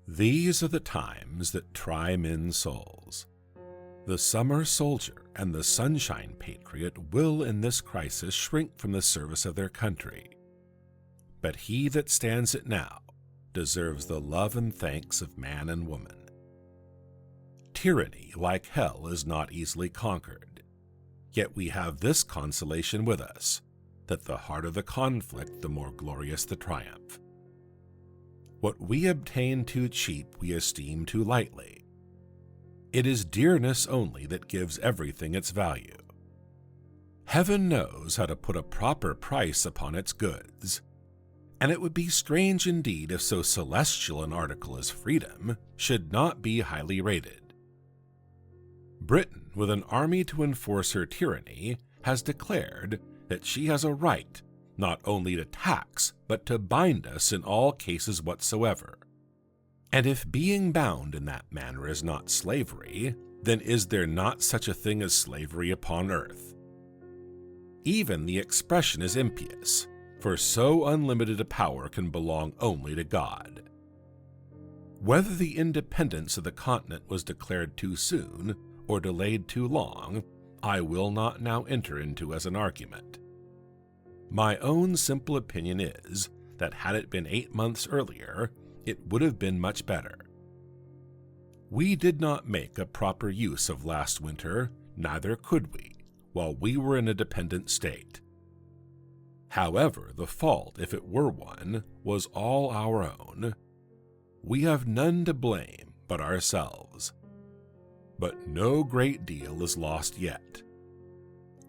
These are the times that try men's souls. The summer soldier and the sunshine patriot will in this crisis shrink from the service of their country. But he that stands it now deserves the love and thanks of man and woman. Tyranny, like hell, is not easily conquered. Yet we have this consolation with us, that the harder the conflict, the more glorious the triumph. What we obtain too cheap we esteem too lightly. It is dearness only that gives everything its value. Heaven knows how to put a proper price upon its goods, and it would be strange indeed if so celestial an article as freedom should not be highly rated. Britain, with an army to enforce her tyranny, has declared that she has a right not only to tax, but to bind us in all cases whatsoever. And if being bound in that manner is not slavery, then is there not such a thing as slavery upon earth? Even the expression is impious, for so unlimited a power can belong only to God. Whether the independence of the continent was declared too soon or delayed too long, I will not now enter into as an argument. My own simple opinion is that had it been 8 months earlier, it would have been much better. We did not make a proper use of last winter, neither could we, while we were in a dependent state. However, the fault, if it were one, was all our own. We have none to blame but ourselves. But no great deal is lost yet.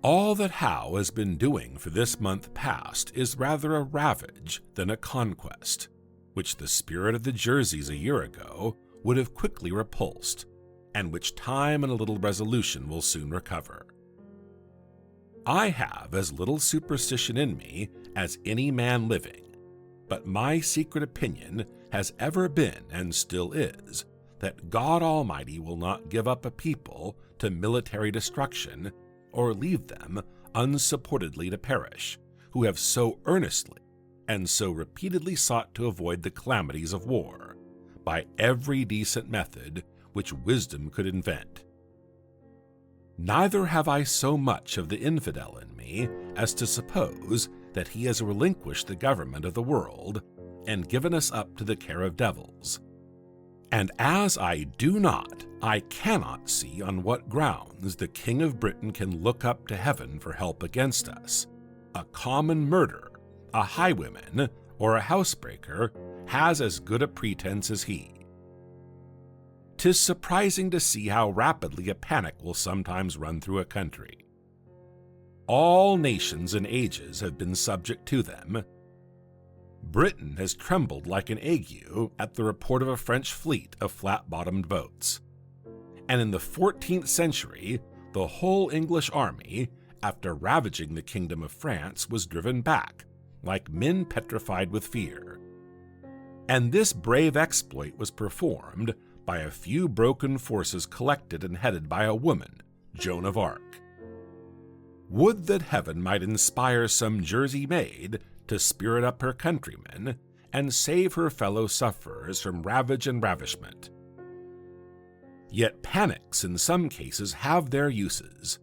All that Howe has been doing for this month past is rather a ravage than a conquest, which the spirit of the Jerseys a year ago would have quickly repulsed, and which time and a little resolution will soon recover. I have as little superstition in me as any man living, but my secret opinion has ever been and still is that God Almighty will not give up a people to military destruction or leave them unsupportedly to perish, who have so earnestly and so repeatedly sought to avoid the calamities of war by every decent method which wisdom could invent. Neither have I so much of the infidel in me as to suppose that he has relinquished the government of the world and given us up to the care of devils. And as I do not, I cannot see on what grounds the King of Britain can look up to heaven for help against us. A common murderer, a highwayman, or a housebreaker has as good a pretense as he. 'Tis surprising to see how rapidly a panic will sometimes run through a country. All nations and ages have been subject to them. Britain has trembled like an ague at the report of a French fleet of flat-bottomed boats. And in the 14th century, the whole English army, after ravaging the kingdom of France, was driven back, like men petrified with fear. And this brave exploit was performed by a few broken forces collected and headed by a woman, Joan of Arc. Would that heaven might inspire some Jersey maid to spirit up her countrymen and save her fellow sufferers from ravage and ravishment. Yet panics in some cases have their uses.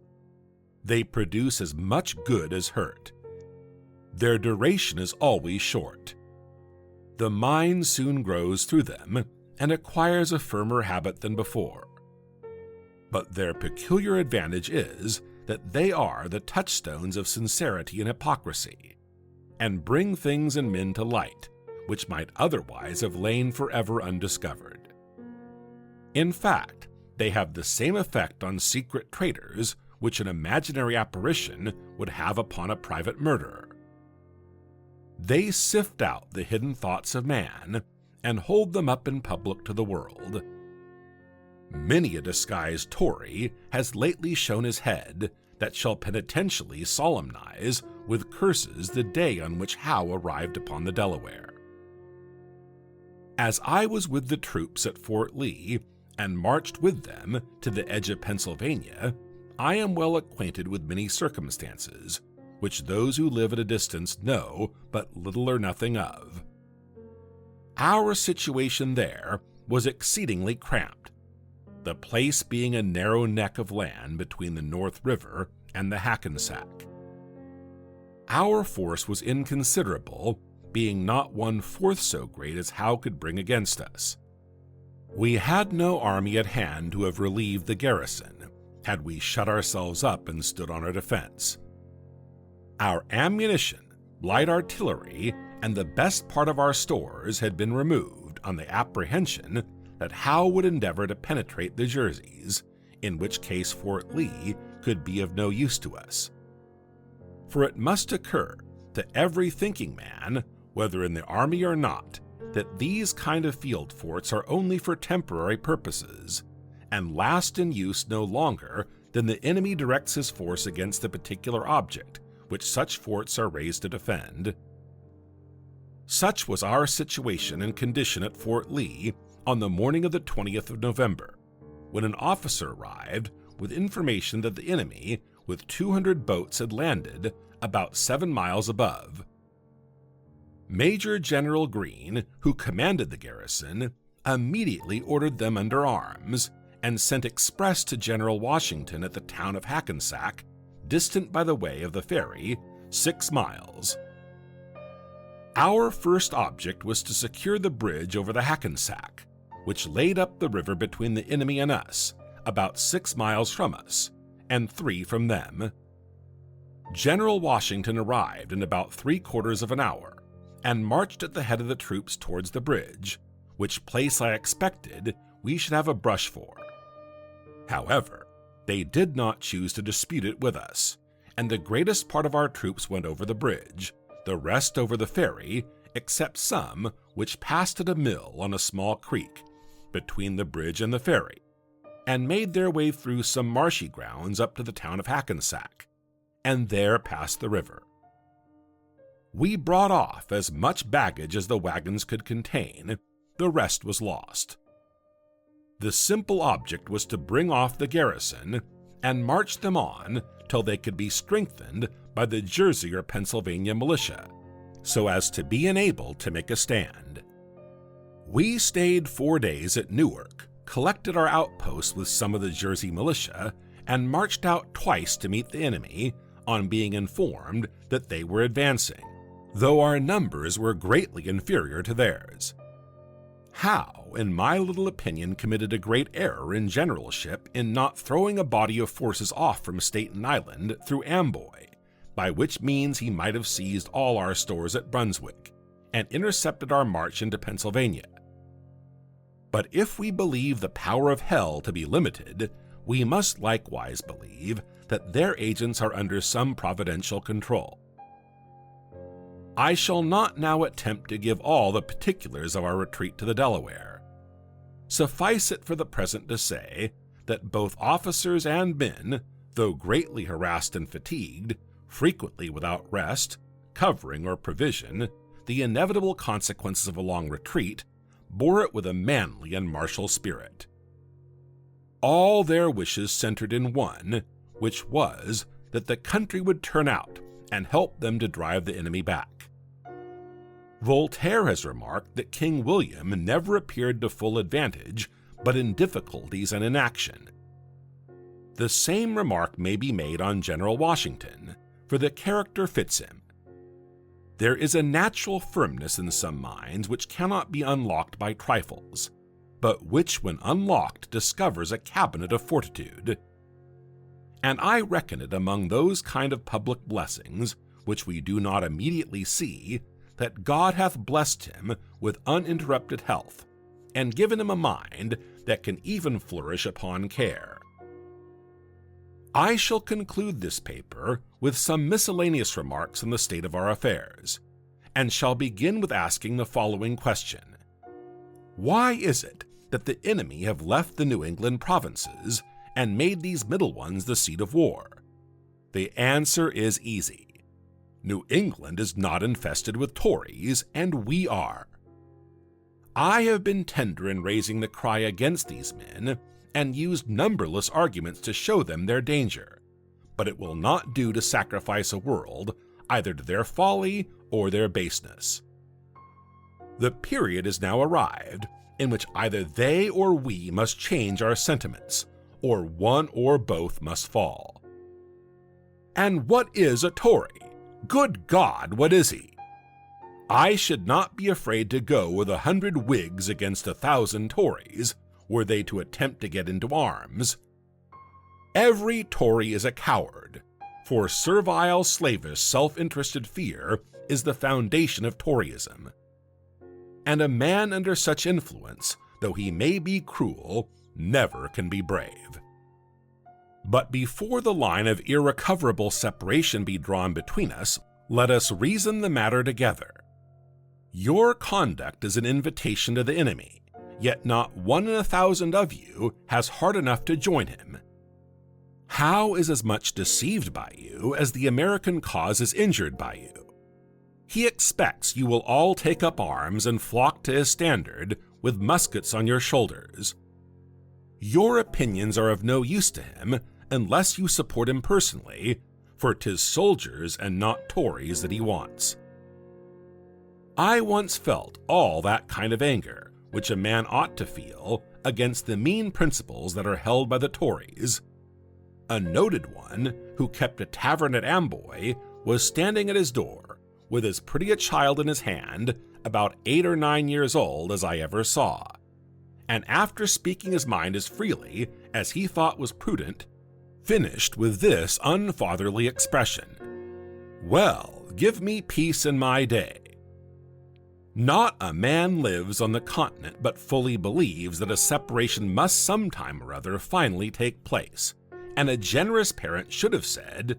They produce as much good as hurt. Their duration is always short. The mind soon grows through them and acquires a firmer habit than before. But their peculiar advantage is that they are the touchstones of sincerity and hypocrisy, and bring things and men to light, which might otherwise have lain forever undiscovered. In fact, they have the same effect on secret traitors which an imaginary apparition would have upon a private murderer. They sift out the hidden thoughts of man and hold them up in public to the world. Many a disguised Tory has lately shown his head that shall penitentially solemnize with curses the day on which Howe arrived upon the Delaware. As I was with the troops at Fort Lee and marched with them to the edge of Pennsylvania, I am well acquainted with many circumstances which those who live at a distance know but little or nothing of. Our situation there was exceedingly cramped, the place being a narrow neck of land between the North River and the Hackensack. Our force was inconsiderable, being not 1/4 so great as Howe could bring against us. We had no army at hand to have relieved the garrison, had we shut ourselves up and stood on our defense. Our ammunition, light artillery, and the best part of our stores had been removed on the apprehension that Howe would endeavor to penetrate the Jerseys, in which case Fort Lee could be of no use to us. For it must occur to every thinking man, whether in the army or not, that these kind of field forts are only for temporary purposes, and last in use no longer than the enemy directs his force against the particular object which such forts are raised to defend. Such was our situation and condition at Fort Lee on the morning of the 20th of November, when an officer arrived with information that the enemy, with 200 boats, had landed about 7 miles above. Major General Greene, who commanded the garrison, immediately ordered them under arms and sent express to General Washington at the town of Hackensack, distant by the way of the ferry 6 miles. Our first object was to secure the bridge over the Hackensack, which laid up the river between the enemy and us, about 6 miles from us, and 3 from them. General Washington arrived in about 3/4 of an hour, and marched at the head of the troops towards the bridge, which place I expected we should have a brush for. However, they did not choose to dispute it with us, and the greatest part of our troops went over the bridge, the rest over the ferry, except some which passed at a mill on a small creek, between the bridge and the ferry, and made their way through some marshy grounds up to the town of Hackensack, and there passed the river. We brought off as much baggage as the wagons could contain, the rest was lost. The simple object was to bring off the garrison and march them on till they could be strengthened by the Jersey or Pennsylvania militia, so as to be enabled to make a stand. We stayed 4 days at Newark, collected our outposts with some of the Jersey militia, and marched out twice to meet the enemy on being informed that they were advancing, though our numbers were greatly inferior to theirs. Howe, in my little opinion, committed a great error in generalship in not throwing a body of forces off from Staten Island through Amboy, by which means he might have seized all our stores at Brunswick, and intercepted our march into Pennsylvania. But if we believe the power of hell to be limited, we must likewise believe that their agents are under some providential control. I shall not now attempt to give all the particulars of our retreat to the Delaware. Suffice it for the present to say that both officers and men, though greatly harassed and fatigued, frequently without rest, covering, or provision, the inevitable consequences of a long retreat, bore it with a manly and martial spirit. All their wishes centered in one, which was that the country would turn out and help them to drive the enemy back. Voltaire has remarked that King William never appeared to full advantage, but in difficulties and inaction. The same remark may be made on General Washington, for the character fits him. There is a natural firmness in some minds which cannot be unlocked by trifles, but which when unlocked discovers a cabinet of fortitude. And I reckon it among those kind of public blessings, which we do not immediately see, that God hath blessed him with uninterrupted health, and given him a mind that can even flourish upon care. I shall conclude this paper with some miscellaneous remarks on the state of our affairs, and shall begin with asking the following question. Why is it that the enemy have left the New England provinces and made these middle ones the seat of war? The answer is easy. New England is not infested with Tories, and we are. I have been tender in raising the cry against these men, and used numberless arguments to show them their danger, but it will not do to sacrifice a world either to their folly or their baseness. The period is now arrived in which either they or we must change our sentiments, or one or both must fall. And what is a Tory? Good God, what is he? I should not be afraid to go with 100 Whigs against 1,000 Tories, were they to attempt to get into arms. Every Tory is a coward, for servile, slavish, self-interested fear is the foundation of Toryism. And a man under such influence, though he may be cruel, never can be brave. But before the line of irrecoverable separation be drawn between us, let us reason the matter together. Your conduct is an invitation to the enemy, yet not 1 in 1,000 of you has heart enough to join him. Howe is as much deceived by you as the American cause is injured by you. He expects you will all take up arms and flock to his standard with muskets on your shoulders. Your opinions are of no use to him unless you support him personally, for 'tis soldiers and not Tories that he wants. I once felt all that kind of anger which a man ought to feel against the mean principles that are held by the Tories. A noted one, who kept a tavern at Amboy, was standing at his door, with as pretty a child in his hand, about 8 or 9 years old, as I ever saw, and after speaking his mind as freely as he thought was prudent, finished with this unfatherly expression: "Well, give me peace in my day." Not a man lives on the continent but fully believes that a separation must sometime or other finally take place, and a generous parent should have said,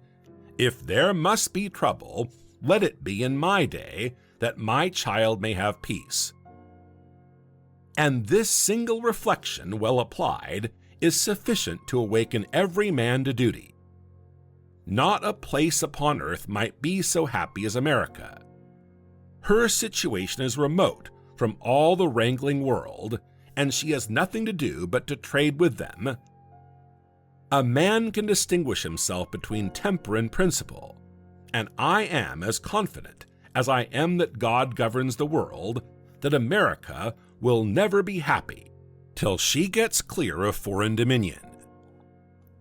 "If there must be trouble, let it be in my day, that my child may have peace." And this single reflection, well applied, is sufficient to awaken every man to duty. Not a place upon earth might be so happy as America. Her situation is remote from all the wrangling world, and she has nothing to do but to trade with them. A man can distinguish himself between temper and principle, and I am as confident as I am that God governs the world, that America will never be happy till she gets clear of foreign dominion.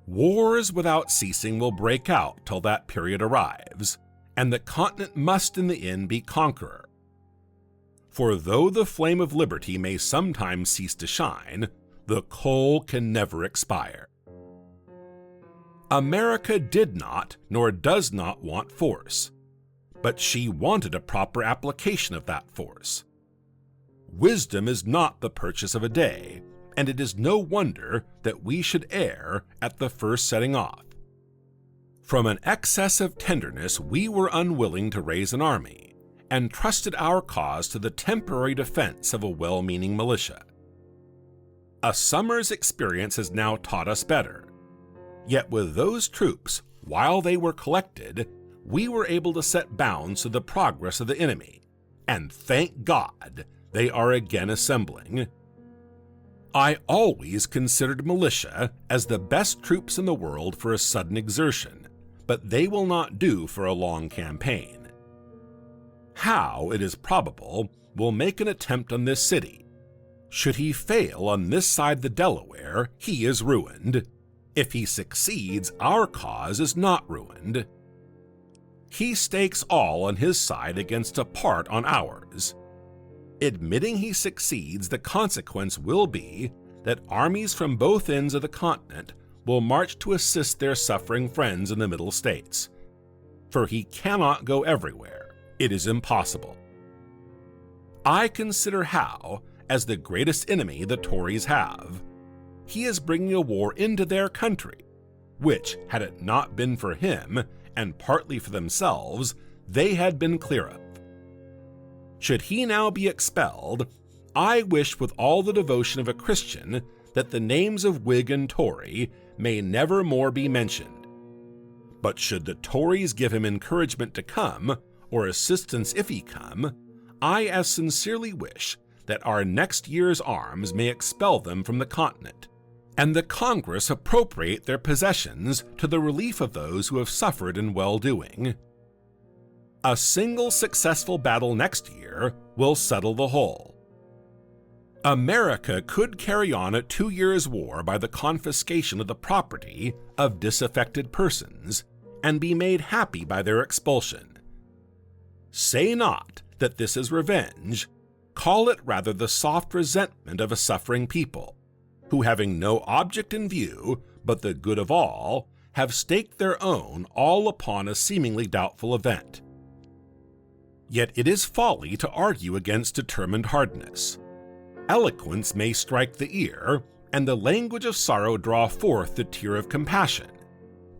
Wars without ceasing will break out till that period arrives, and the continent must in the end be conqueror. For though the flame of liberty may sometimes cease to shine, the coal can never expire. America did not nor does not want force, but she wanted a proper application of that force. Wisdom is not the purchase of a day, and it is no wonder that we should err at the first setting off. From an excess of tenderness we were unwilling to raise an army, and trusted our cause to the temporary defense of a well-meaning militia. A summer's experience has now taught us better. Yet with those troops, while they were collected, we were able to set bounds to the progress of the enemy, and thank God they are again assembling. I always considered militia as the best troops in the world for a sudden exertion, but they will not do for a long campaign. Howe, it is probable, will make an attempt on this city. Should he fail on this side the Delaware, he is ruined. If he succeeds, our cause is not ruined. He stakes all on his side against a part on ours. Admitting he succeeds, the consequence will be that armies from both ends of the continent will march to assist their suffering friends in the Middle States. For he cannot go everywhere. It is impossible. I consider Howe as the greatest enemy the Tories have. He is bringing a war into their country, which, had it not been for him, and partly for themselves, they had been clear of. Should he now be expelled, I wish with all the devotion of a Christian that the names of Whig and Tory may never more be mentioned. But should the Tories give him encouragement to come, or assistance if he come, I as sincerely wish that our next year's arms may expel them from the continent, and the Congress appropriate their possessions to the relief of those who have suffered in well-doing. A single successful battle next year will settle the whole. America could carry on a 2 years' war by the confiscation of the property of disaffected persons and be made happy by their expulsion. Say not that this is revenge, call it rather the soft resentment of a suffering people, who having no object in view but the good of all, have staked their own all upon a seemingly doubtful event. Yet it is folly to argue against determined hardness. Eloquence may strike the ear, and the language of sorrow draw forth the tear of compassion,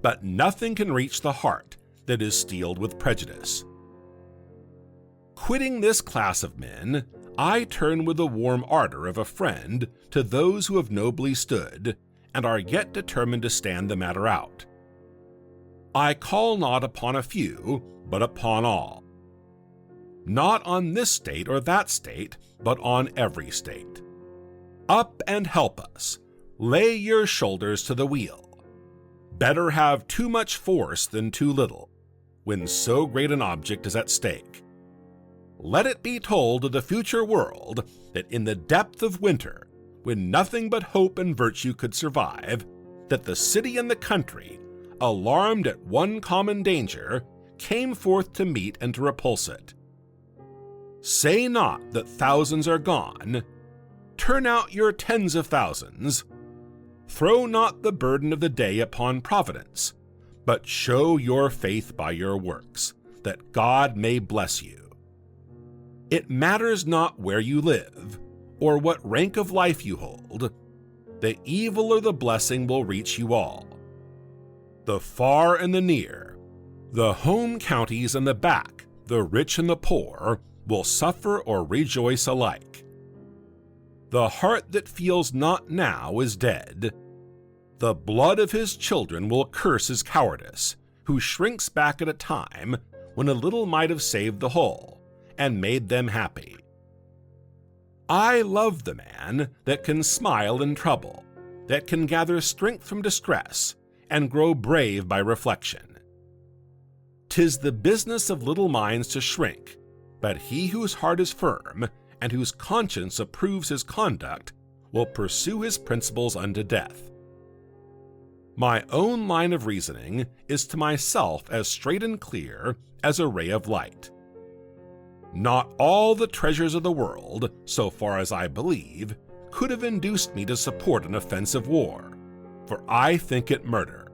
but nothing can reach the heart that is steeled with prejudice. Quitting this class of men, I turn with the warm ardor of a friend to those who have nobly stood, and are yet determined to stand the matter out. I call not upon a few, but upon all. Not on this state or that state, but on every state. Up and help us. Lay your shoulders to the wheel. Better have too much force than too little, when so great an object is at stake. Let it be told to the future world that in the depth of winter, when nothing but hope and virtue could survive, that the city and the country, alarmed at one common danger, came forth to meet and to repulse it. Say not that thousands are gone. Turn out your tens of thousands. Throw not the burden of the day upon Providence, but show your faith by your works, that God may bless you. It matters not where you live, or what rank of life you hold. The evil or the blessing will reach you all. The far and the near, the home counties and the back, the rich and the poor, will suffer or rejoice alike. The heart that feels not now is dead. The blood of his children will curse his cowardice, who shrinks back at a time when a little might have saved the whole, and made them happy. I love the man that can smile in trouble, that can gather strength from distress, and grow brave by reflection. 'Tis the business of little minds to shrink, but he whose heart is firm, and whose conscience approves his conduct, will pursue his principles unto death. My own line of reasoning is to myself as straight and clear as a ray of light. Not all the treasures of the world, so far as I believe, could have induced me to support an offensive war, for I think it murder.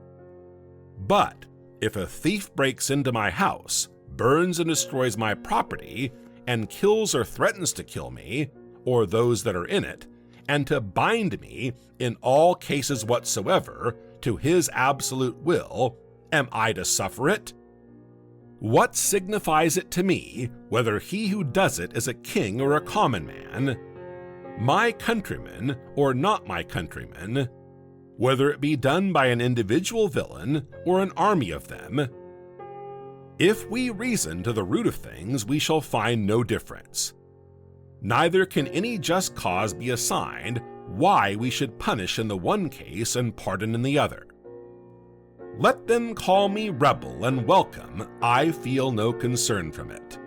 But if a thief breaks into my house, burns and destroys my property, and kills or threatens to kill me, or those that are in it, and to bind me, in all cases whatsoever, to his absolute will, am I to suffer it? What signifies it to me whether he who does it is a king or a common man, my countrymen or not my countrymen, whether it be done by an individual villain or an army of them? If we reason to the root of things, we shall find no difference. Neither can any just cause be assigned why we should punish in the one case and pardon in the other. Let them call me rebel and welcome, I feel no concern from it.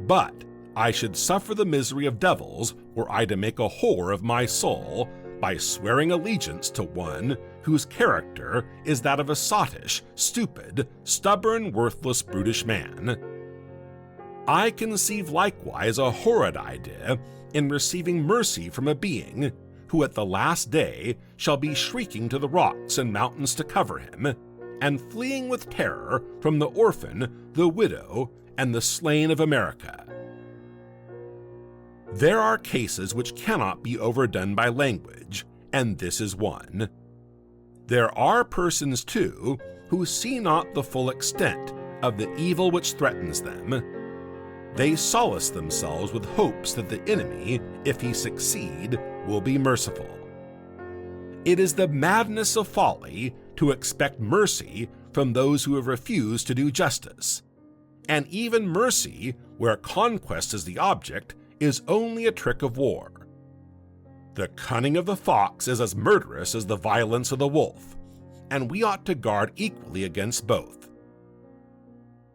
But I should suffer the misery of devils were I to make a whore of my soul by swearing allegiance to one whose character is that of a sottish, stupid, stubborn, worthless, brutish man. I conceive likewise a horrid idea in receiving mercy from a being who at the last day shall be shrieking to the rocks and mountains to cover him, and fleeing with terror from the orphan, the widow, and the slain of America. There are cases which cannot be overdone by language, and this is one. There are persons, too, who see not the full extent of the evil which threatens them. They solace themselves with hopes that the enemy, if he succeed, will be merciful. It is the madness of folly to expect mercy from those who have refused to do justice, and even mercy, where conquest is the object, is only a trick of war. The cunning of the fox is as murderous as the violence of the wolf, and we ought to guard equally against both.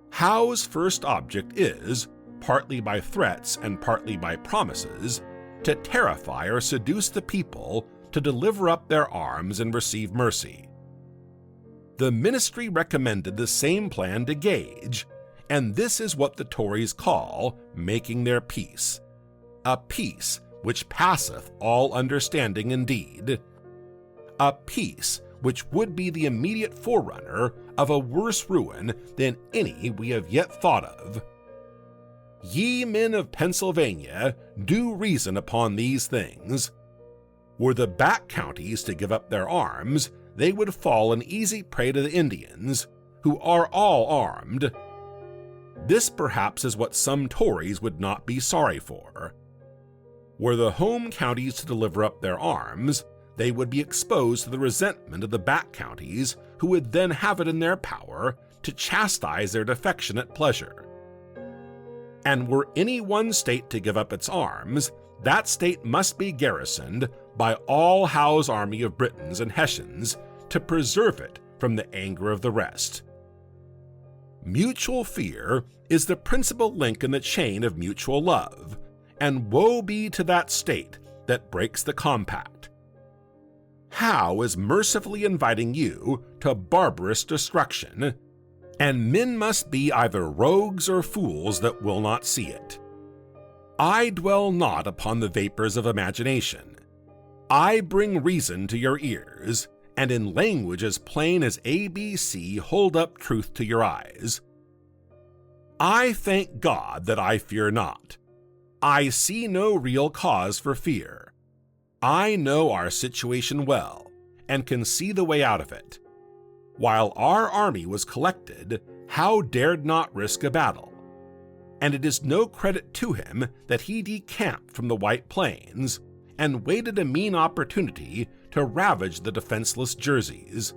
Howe's first object is, partly by threats and partly by promises, to terrify or seduce the people to deliver up their arms and receive mercy. The ministry recommended the same plan to Gage, and this is what the Tories call making their peace, a peace which passeth all understanding indeed, a peace which would be the immediate forerunner of a worse ruin than any we have yet thought of. Ye men of Pennsylvania, do reason upon these things. Were the back counties to give up their arms, they would fall an easy prey to the Indians, who are all armed. This perhaps is what some Tories would not be sorry for. Were the home counties to deliver up their arms, they would be exposed to the resentment of the back counties, who would then have it in their power to chastise their defection at pleasure. And were any one state to give up its arms, that state must be garrisoned by all Howe's army of Britons and Hessians to preserve it from the anger of the rest. Mutual fear is the principal link in the chain of mutual love, and woe be to that state that breaks the compact. Howe is mercifully inviting you to barbarous destruction, and men must be either rogues or fools that will not see it. I dwell not upon the vapors of imagination. I bring reason to your ears, and in language as plain as ABC hold up truth to your eyes. I thank God that I fear not. I see no real cause for fear. I know our situation well, and can see the way out of it. While our army was collected, Howe dared not risk a battle, and it is no credit to him that he decamped from the White Plains and waited a mean opportunity to ravage the defenseless Jerseys.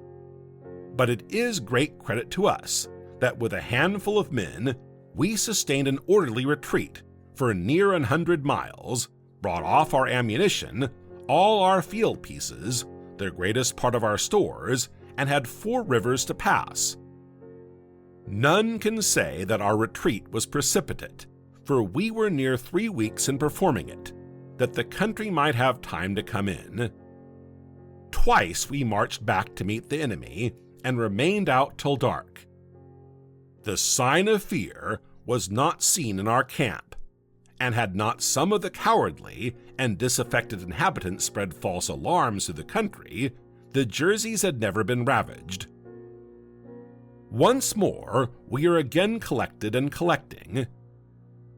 But it is great credit to us that with a handful of men we sustained an orderly retreat for near 100 miles, brought off our ammunition, all our field pieces, the greatest part of our stores, and had 4 rivers to pass. None can say that our retreat was precipitate, for we were near 3 weeks in performing it, that the country might have time to come in. Twice we marched back to meet the enemy, and remained out till dark. The sign of fear was not seen in our camp, and had not some of the cowardly and disaffected inhabitants spread false alarms through the country, the Jerseys had never been ravaged. Once more, we are again collected and collecting.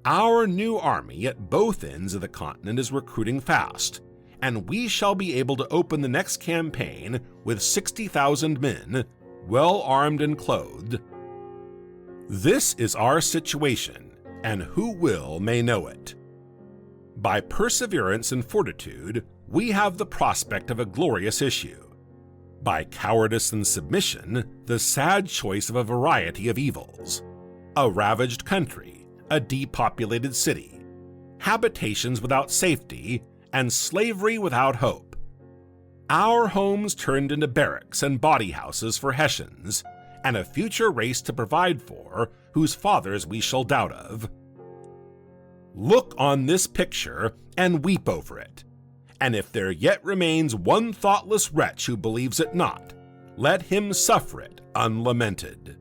Our new army at both ends of the continent is recruiting fast, and we shall be able to open the next campaign with 60,000 men, well armed and clothed. This is our situation, and who will may know it. By perseverance and fortitude, we have the prospect of a glorious issue. By cowardice and submission, the sad choice of a variety of evils: a ravaged country, a depopulated city, habitations without safety, and slavery without hope. Our homes turned into barracks and body houses for Hessians, and a future race to provide for, whose fathers we shall doubt of. Look on this picture and weep over it, and if there yet remains one thoughtless wretch who believes it not, let him suffer it unlamented.